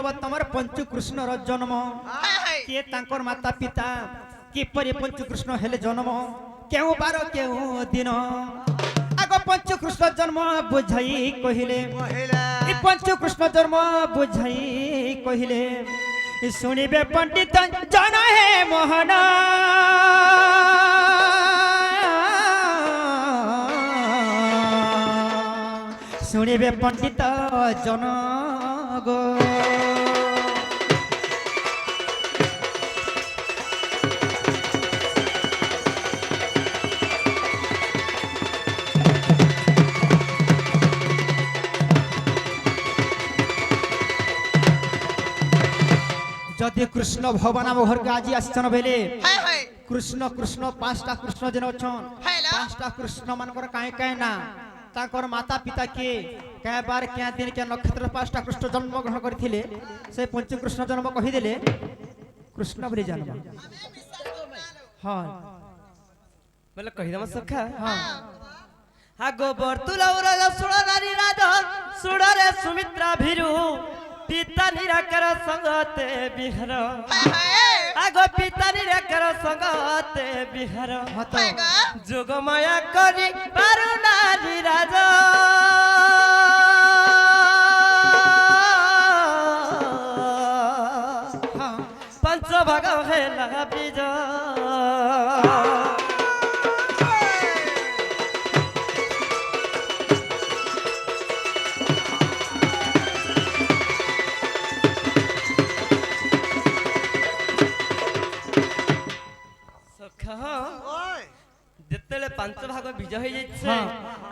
Hub तमर पंचु कृष्ण रो जन्म के तांकर माता पिता किपरि पंचु कृष्ण हेले जन्म केउ बार केउ दिन आगो पंचु कृष्ण जन्म बुझाई कहिले ई पंचु कृष्ण जन्म बुझाई कहिले सुनिबे पंडित जन हे मोहन सुनिबे पंडित जन गो जदि कृष्ण भगवान आम घर के आज आसन बेले कृष्ण कृष्ण पांचटा कृष्ण जन अच्छन पांचटा कृष्ण मानकर काहे काहे ना ताकर माता पिता के क्या बार क्या दिन क्या नक्षत्र पांचटा कृष्ण जन्म ग्रहण करथिले से पंच कृष्ण जन्म कहि देले कृष्ण बोले जन्म हां बोले कहि दम सखा हां आगो बर्तुलौर सुड़ नारी राज सुड़ रे सुमित्रा भिरु पिता निराकर संगते बिहार आगो पिता निराकर संगते बिहार जोग माया करी पारु नारी राज पंच भाग हेला बीज जेतेले पांच भाग बीज हो जाइछे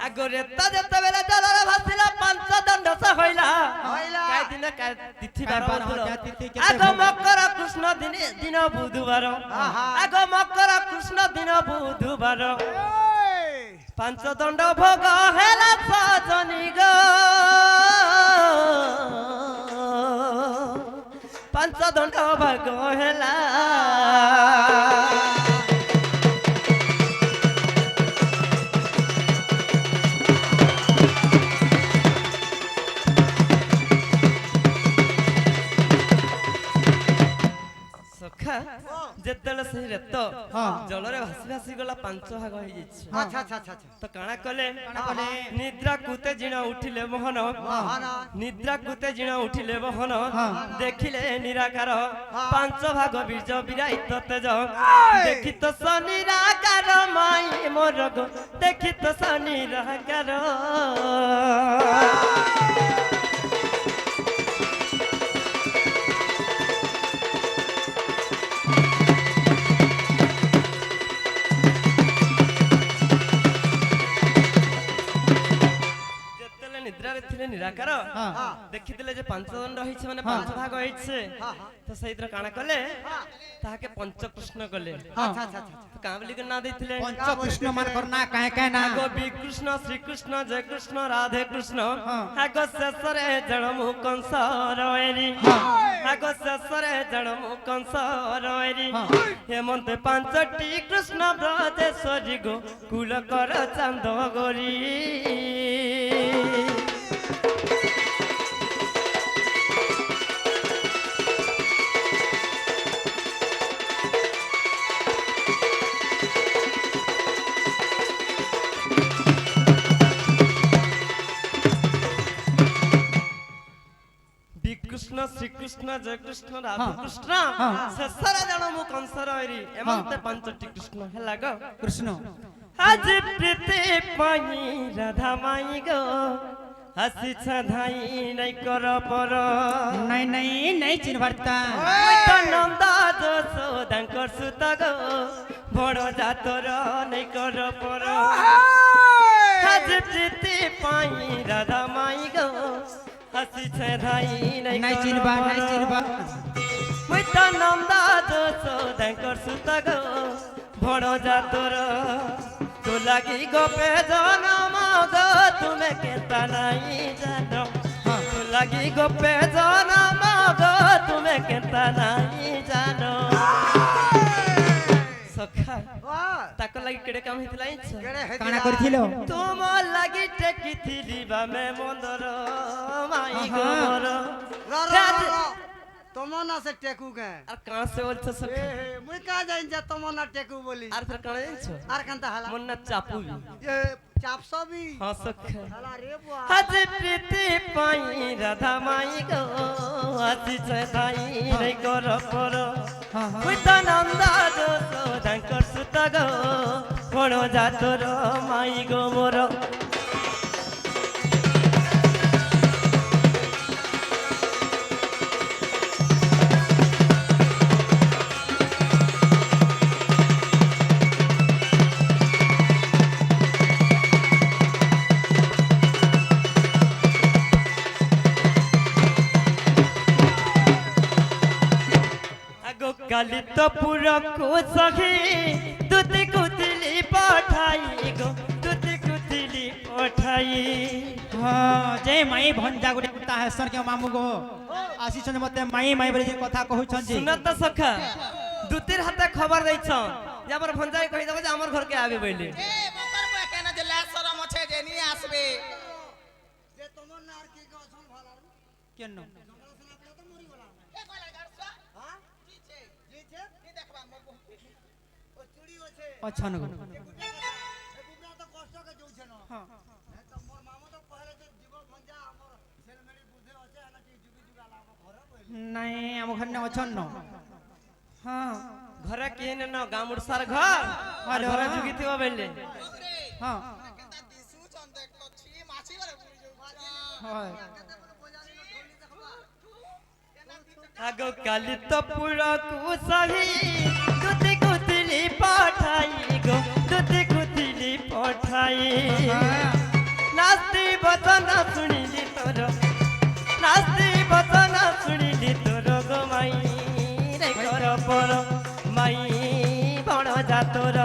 आगो रेता जेते बेला जलर भासिला पांच दंड से होइला काय दिन काय तिथि बार आगो मकर कृष्ण दिन बुधवार आगो मकर कृष्ण दिन बुधवार पांच दंड भोग हेला सजनी गो पांच दंड भोग हेला जेतेले सही रेत जलरे भासी भासी गला पांच भाग हो जाइछ अच्छा तो काना कले निद्रा कुते जिण उठिले मोहन निद्रा कुते जिण उठिले मोहन देखिले निराकार पांच भाग बीज विराइत तेज देखि तो निराकार माई मोर गो देखि तो निराकार निराकार देखिले जे पांच दंड होइछे माने पांच भाग होइछे तो सहितर काना कले ताके पंच कृष्ण कले अच्छा तो का बोली के ना दैथिले पंच कृष्ण मान करना काहे काहे ना गोपी कृष्ण श्री कृष्ण जय कृष्ण राधे कृष्ण आगो शेषरे जन्म कंस रोएरी आगो शेषरे जन्म कंस रोएरी हेमंत पांचटी कृष्ण ब्रजेश्वरी गो कुल कर चांद गोरी कृष्ण श्री कृष्ण जय कृष्ण राधे कृष्ण शेषर जन्म कंस रोएरी एमंते पांचटी कृष्ण हेला गो कृष्ण आज प्रीति पाई राधा माई गो हसी छधाई नहीं कर पर नहीं चिन्हता तो नंदा जसोदांकर सुत गो बड़ जातर नहीं कर पर आज प्रीति पाई राधा माई गो हसी छधाई नहीं चिन्हबा मुई तो नंदा जसोदांकर सुत गो बड़ जातर तो लगी गोपे जनम गो तुम्हें केता नहीं जानो तो लगी गोपे जनम गो तुम्हें केता नहीं जानो सखा ताको लगी केडे काम हितला इछ काना करथिलो तुम लगी टेकी थिली बा में मंदर माई गोर तमन्ना से टेकू के আর কাঁ সে বলছো সখা मुई का जाइन जे तमन्ना टेकू बोली আর ফের কাঁ জানছো आर कांता हला মন্না চাপু ये चापसो भी হ্যাঁ সখা हला रे बुआ আজ প্রীতি পাই রাধা মাই গো আজি চাই নাই কর পর হইতা নন্দা দোষ তাঙ্কর সুত গো কোন জাতর মাই গো মোর কালি তো পুরকু সখী দুতি কুতিলি পঠাই গো দুতি কুতিলি পঠাই हाँ जे माई भंजा गुटे कुत्ता है सर के मामू गो आसी छन मते माई माई बोली जे कथा कहू छन जी सुनत सखा दुतिर हाथे खबर दै छ जे हमर भंजाई कहि देबो जे हमर घर के आबे बैले ए बकर बे केना जे लाज शरम छै जे नी आसबे जे तमन्ना आर के असन भला केनो जंगल से आपले तो मरी वाला ए कोला गरसा हां जी छै जी छे नी देखबा मोर बहुत ओ चूड़ी हो छे अच्छा न ए बुबरा तो कष्ट के जोउ छे न हां ए तो मोर मामा तो पहले जे जीव भंजा हमर सेलमेडी बुद्धि होचे हना कि जुगी जुगा लाग घर बोली नहीं हम घर ने अछन न हां घरे केने न गामुड़सार घर और घरे जुगी थिबो बैले रे हां केता दिसु छन देख तो छी माछी वाला पूरी जो हां आगो काली तो पुरकु सही दुति कुतिली पठाई गो दुति कुतिली पठाई नास्ती बचन सुनिली तोर नास्ती बचन सुनिली तोर गो माई रे कर पर माई बण जा तोर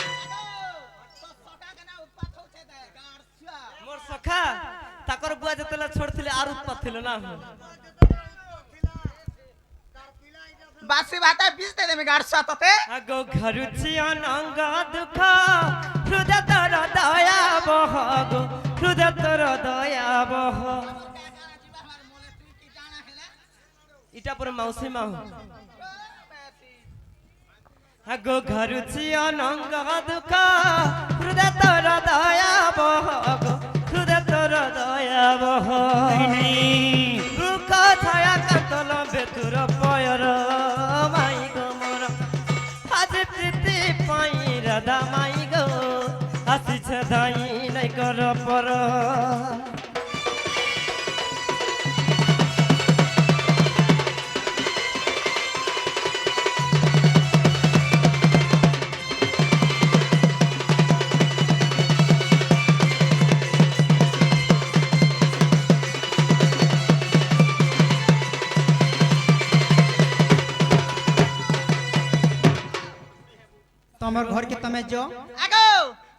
तो सटा के ना उत्पात हो छै दे गरसा मोर सखा ताकर बुआ जतला छोड़थिले आर उत्पात थिले ना बासी बाटा बीस दे में गरसा तते आगो घरुची अनंग दुख हृदय तर दया बह गो हृदय तर दया बह इटा पर मौसी माहू आगो घरुची अनंग दुख हृदय तर दया बह गो हृदय तर दया बह दुख छाया कातल बेतुर पयर माई गो मोर आज प्रीति पाई राधा माई गो आसी छदाई नै कर पर तमर घर के तमे जो आगो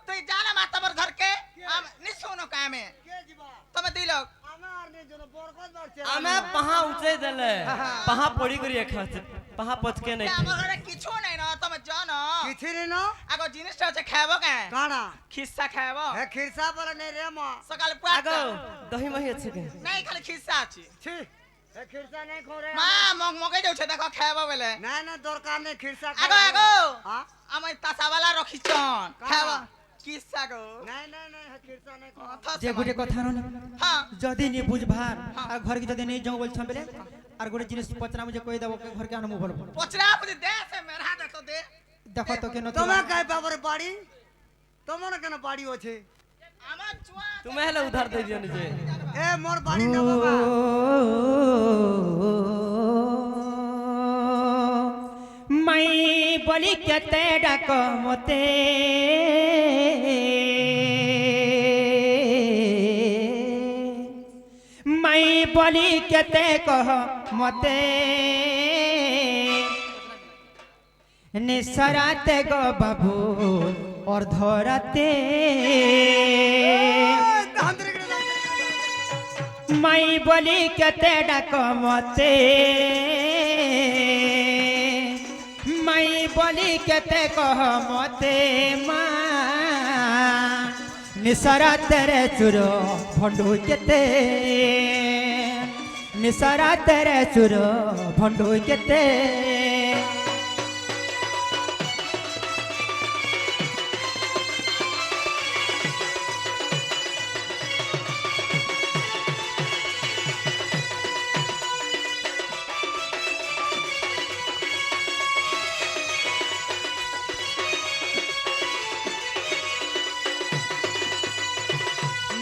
तू जाना माता पर घर के हम नि सुनो कामे के जीवा तमे दी लोग আমার নে জন বরকত বাড়ছে आमे पहा उचे देले पहा पड़ी करी खाते पहा पचके नै আমার ঘরে কিছু নাই না তুমি জানো কিছি রে ন আগো জিনিসটা হচ্ছে খাবো কে কানা খিসা খাবো হে খিরসা पर ने रे मा সকালে পুয়া आगो दही मही अच्छे के নাই খালি খিসা আছে ছি হে খিরসা নাই খরে মা মগ মগে যাচ্ছে দেখো খাবো বলে না না দরকার নেই খিরসা আগো আগো हां আমার তাসাওয়ালা রখিছন খাবো খিসা গো নাই নাই নাই হে খিরসা নাই খরে जे गुटे कथा न हां जदी नि बुझभार आ घर के जदी नि जाऊ बोल छम बेले आर गुटे जिनिस पचरा मुझे कहि देबो के घर के अनुभव बोल पोचरा पुजी दे से मेरा हाथ तो दे देखो तो के न তোমা কাই বাবার বাড়ি তোমার কেন বাড়ি আছে আমার চুয়া तुम्हें हेले उधार दे दियो जे এ মোর বাড়ি না বাবা मई बोली केते डाक मते मई बोली केते कह मते निसराते गो बाबू অর্ধরাতে দান্দ্রিক মাই বলি কেতে ডাক মতে মাই বলি কেতে কহ মতে মা নিশরাতেরে চুর ভণ্ডু কেতে নিশরাতেরে চুর ভণ্ডু কেতে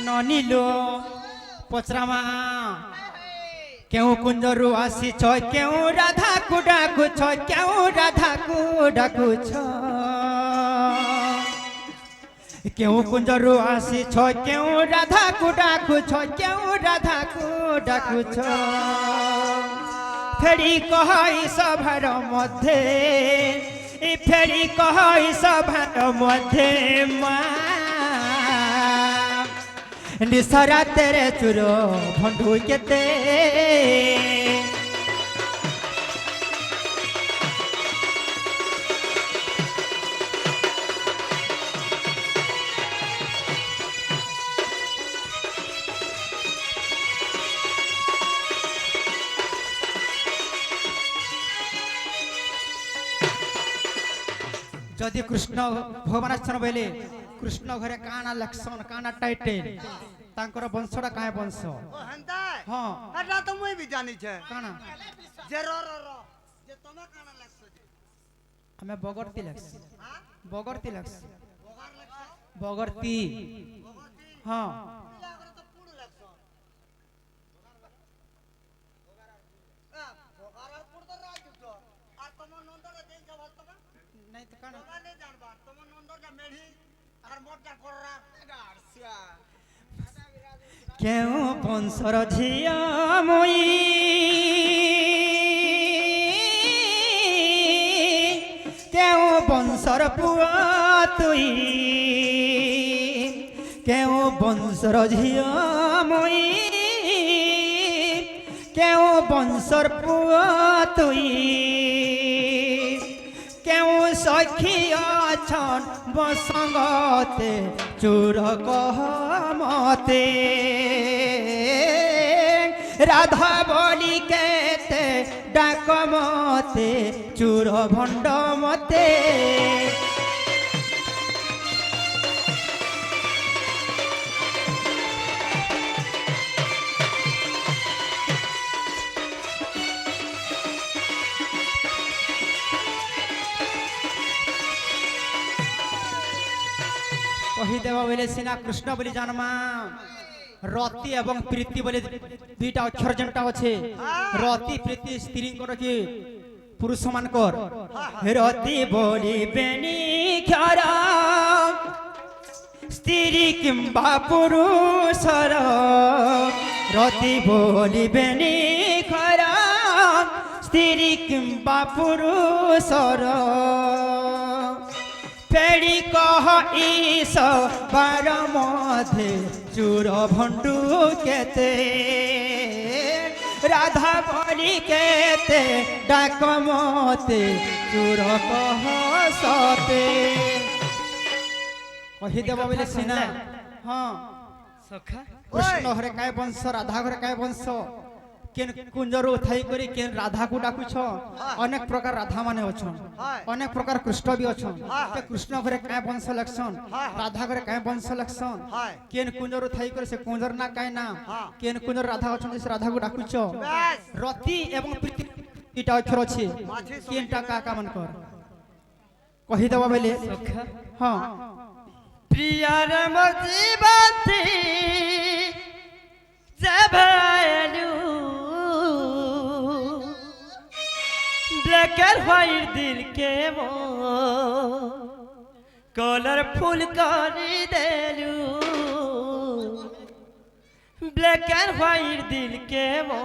ননিলো পচরামা কেউ কুঞ্জরু আসিছ কেউ রাধা কু ডাকুছ কেউ রাধা কু ডাকুছ কেউ কুঞ্জরু আসিছ কেউ রাধা কু ডাকুছ কেউ রাধা কু ডাকুছ ফেরি কহই সভার মধ্যে ফেরি কহই সভার মধ্যে মা নিশরাতেরে চুর ভণ্ডু কেতে যদি কৃষ্ণ ভগবান আসছেন বলে কৃষ্ণ ঘরে কানা লক্ষণ কানা টাইটেল তাঙ্কর বংশটা কায় বংশ ও হেন্তাই হ্যাঁ এটা তো মুই বি জানি ছে কানা যে র যে তোমা কানা লাগছে যে আমি বগরতি লাগছি হ্যাঁ বগরতি লাগছি বগার লাগছে বগরতি বগতি হ্যাঁ লাগরে তো পুড় লাগছে বগার আর পুড় তো রাজ তো আর তোমার নন্দরে দেন যাব তোমা নাই তো কানা তোমা নে জানবা তোমার নন্দরটা মেঢ়ি আর মোরটা কররা গাড়ছিয়া কেউ বংশর ঝিয়া মই কেউ বংশর পুয়া তুই কেউ বংশর ঝিয়া মই কেউ বংশর পুয়া তুই কেউ সখী অছন বসঙ্গতে চুর কহ মতে রাধা বলি কেতে ডাক মতে চুর ভণ্ড মতে কহিদেব বলে সিনা কৃষ্ণ বলে জানমা রতি এবং প্রীতি বলে দুইটা অক্ষর যেটা আছে রতি প্রীতি স্ত্রীঙ্কর কি পুরুষ মানকর রতি বলিবেনি ক্ষর স্ত্রী কিংবা পুরুষর রতি বলিবেনি ক্ষর স্ত্রী কিংবা পুরুষর ফেড়ি কহ ঈশ বার মধ্যে চুর ভণ্ডু কেতে রাধা বলি কেতে ডাক মতে চুর কহ সতে কহিদেব বলে সিনা হ্যাঁ সখা কৃষ্ণ ঘরে কায় বংশ রাধা ঘরে কায় বংশ কেন কুঞ্জরু থাই করে কেন রাধা কু ডাকুছ অনেক প্রকার রাধা মানে অছন অনেক প্রকার কৃষ্ণ বি অছন তে কৃষ্ণ ঘরে কায় বংশ লক্ষণ রাধা ঘরে কায় বংশ লক্ষণ কেন কুঞ্জরু থাই করে সে কুঞ্জর না কায় না কেন কুঞ্জর রাধা অছন সে রাধা কু ডাকুছ রতি এবং প্রীতি এটা অক্ষর আছে কেনটা কাকা মন কর কহি দেবা বলে সখা হ্যাঁ প্রিয়ার মোর জীবন্তী যাবালু ব্ল্যাক এন্ড হোয়াইট দিলকে মো কলারফুল করে দেলু ব্ল্যাক এন্ড হোয়াইট দিলকে মো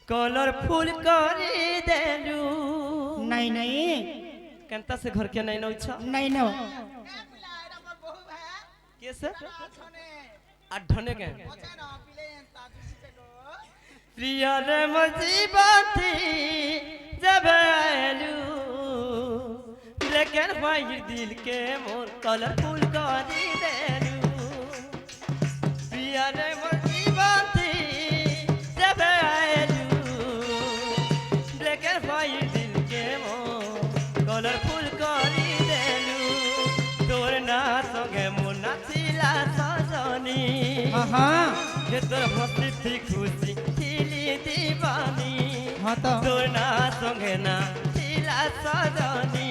কলারফুল করে দেলু নাই নাই केनता से घर के नहीं नौ छ नहीं नो ए पिला एरा पर बहु है के से छने आठने के ओछे न पिले ताजू से लो प्रिय रे मुसीबती जब आलू ब्लैक एंड व्हाइट दिल के मोर कलरफुल करी देलू प्रिय रे मुसीबती जब आलू ब्लैक एंड व्हाइट दिल के मोर कलरफुल करी देलू तोर ना संगे मोर नाचिला सजनी हाँ ये तोर हंसी थी खुशी थिली दीवानी हाँ तो तोर ना संगे ना थिला सजनी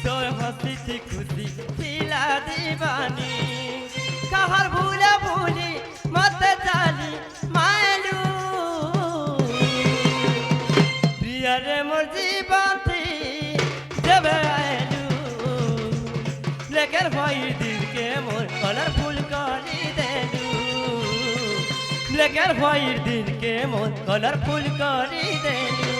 तोर हंसी थी खुशी थिला दीवानी कहर भूला भूली मत जाली मायलू प्रिय रे मोर जीवन थी जब आयलू लेकर भाई दिल के मोर कलरफुल करी देलू लेकर भाई दिल के मोर कलरफुल करी देलू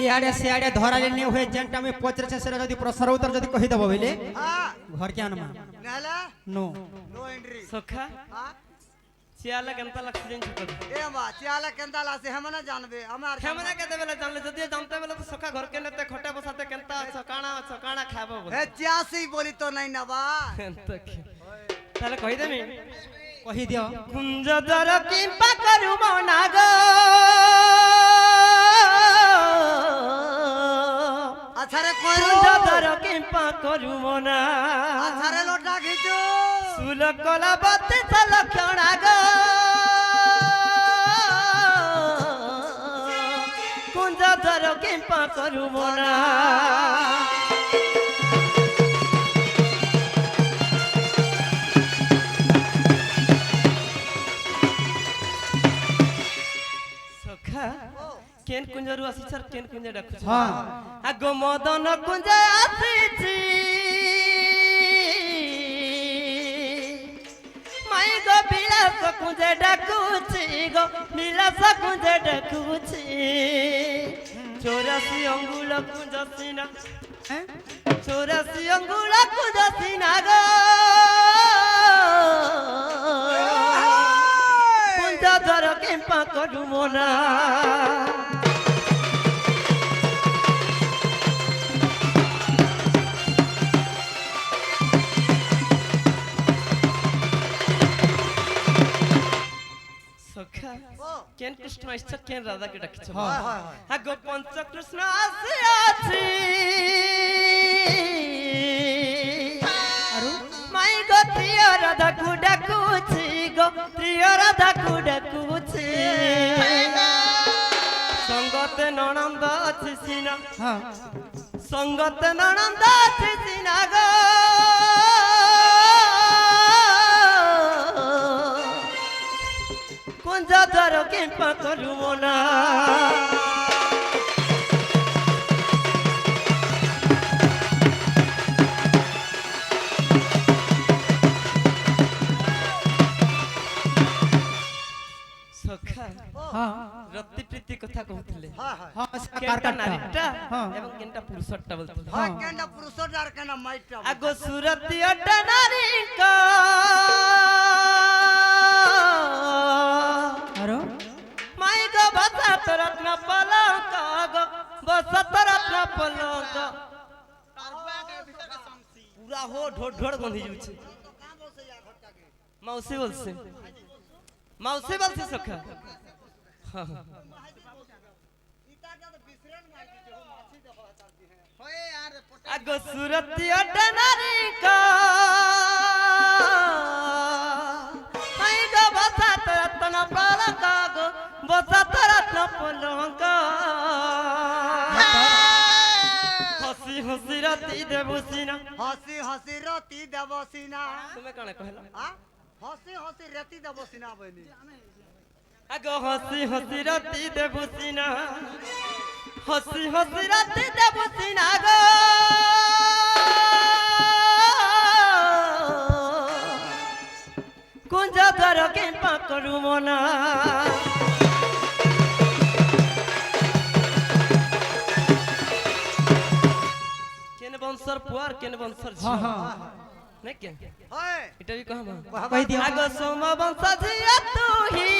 इआड़े सिआड़े धराले नहीं हुए जेंटा में पचरे से जदी प्रश्न उत्तर जदी कहि दबो बेले हाँ घर के आनमा नहला नो नो एंट्री सखा हाँ चियाला केनता लक्ष्य जन छुपद ए बा चियाला केंदा लासे हम ना जानबे हमार हमरा के देबेला जानले जदी जानते बेला तो सखा घर के नेते खटे बसाते केनता सकाणा खाबो बोल ए चियासी बोली तो नहीं ना बा ताले कहि देमी कहि दियो कुंज दर किंपा करू मना गो अच्छा रे कोई कुंज दर किंपा करू मना अच्छा रे लोटा खींचो सुल कला बत्ती तल क्षणा गो कुंज दर किंपा करू मना सखा केन कुंजरू आसी सर केन कुंज डाकु हाँ आगो मदन कुंज आसीछि माई गो बिलास कुंज डाकुछि गो बिलास कुंज डाकुछि 84 अंगुल कुंज सीना हैं? 84 अंगुल कुंज सीना गो कुंज धर केम्पा करू मोना सखा केन कृष्ण इच्छा केन राधा के डाकिछ हाँ हाय हाय आगो पंच कृष्ण आसी आछि आरु माई गो प्रिय राधा को डाकुछि गो प्रिय राधा को डाकुछि संगत ननंद अछि सिना हाँ संगत ननंद अछि सिना गो कुंज द्वार केम्पा करू मोना सखा हाँ रति प्रीति कथा कहथिले हाय हाय हाँ साकार केनटा काटता नारीटा हाँ एवं केनटा पुरुषटा बोलथिले हाय केंदा पुरुषो डार केना माइटा आगो सुरती अड्डा नारी का आरु माई गो बसा तो रत्न पलंक गो बसा तो रत्न पलंक तारबा के भीतर के समसी पूरा हो ढोढ ढोढ गंधी जुछि तो कहां बोलसे यार घटा के मौसी बोलसे मौसी बोलसे सखा हाँ इता का तो बिसरन माइटी जो माछी देखो हताती है होए यार पोटा आगो सुरती अड्डा नारी का माई गो बसा तो रत्न पलंक गो बसा तो रत्न पलंक রাতি দেবসিনা हसी हसी रति देवसीना তুমি কানে কহিলা आ हसी हसी रति देवसीना बनी আগো হসি হসি রাতি দেবসিনা হসি হসি রাতি দেবসিনা গো কুঞ্জ দ্বার কে পাকরু মনা কেন বংশর পুয়ার কেন বংশর ঝিয়া নাই কে है এটা বি কহবা কই দিও আগো সোম বংশ ঝিয়া তুহি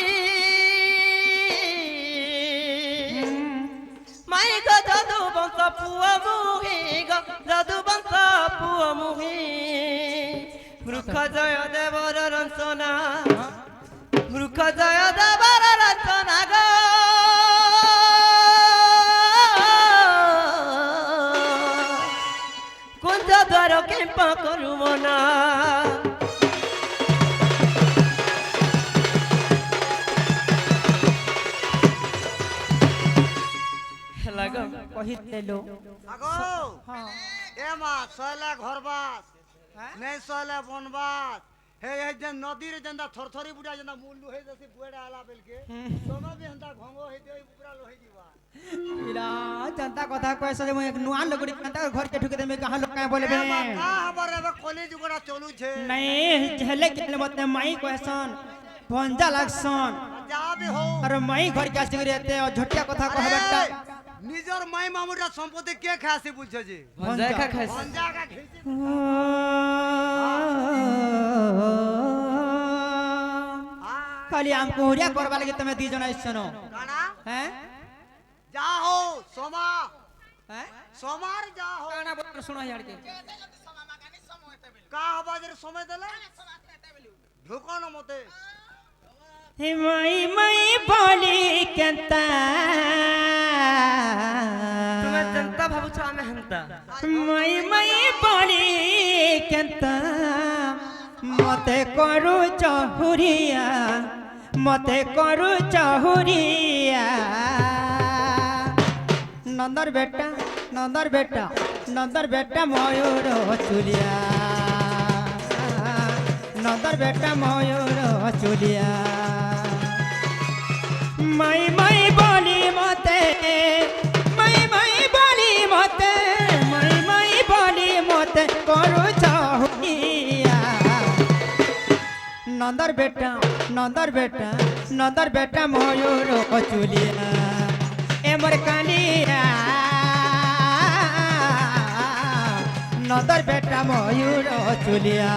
মাই গো যাদু বংশ পুয়া মুহি গো যাদু বংশ পুয়া মুহি মূর্খ জয় দেবর রঞ্চনা মূর্খ জয় দেবর রঞ্চনা গো কুঞ্জ দ্বার কেম্পা করু মনা হেলা গো কহিতেলো आगो হ্যাঁ ए मा सोला घरबास नहीं सोला बनबास हे हे जे नदी रे जंदा थरथरी बुडा जंदा मुल्लू हे जसी बुएडा आला बेलके सोना भी हंदा घंगो हे दे उपरा लोहे दीवा इरा जनता কথা কইছ যে মই এক নুয়া লগড়ি কান্তা ঘর কে ঢুকে দেমে कहां लोग काय बोलबे ए मा का हबर एबे कॉलेज गुडा चलू छे नहीं झले के मते माई कहसन भंजा लागसन जा भी हो अरे माई घर के आसी रहते और झटिया কথা कहबेटा निजर माई मामुटा संपत्ति के खासी बुझे जी ভঞ্জায় খা খাইছে भंजा का खींचे खाली हमको हुरिया करबा लगे तमे दी जन आइसनो काना हैं जा हो सोमा हैं सोमार जा हो काना बोल सुनो यार के का हबाज रे समय देले ढुकानो मते हे माई बोली केंता তুমি জনতা ভাবুছ আমি হেনতা মাই বলি কেন্তা মতে করু চহুরিয়া মতে করু চহুরিয়া নন্দর বেটা নন্দর বেটা নন্দর বেটা ময়ূর চুলিয়া নন্দর বেটা ময়ূর চুলিয়া মাই বলি মতে মাই বলি মতে মাই বলি মতে করু চাহুইয়া নন্দর বেটা নন্দর বেটা নন্দর বেটা ময়ূর চুলিয়া এমর কালিয়া নন্দর বেটা ময়ূর চুলিয়া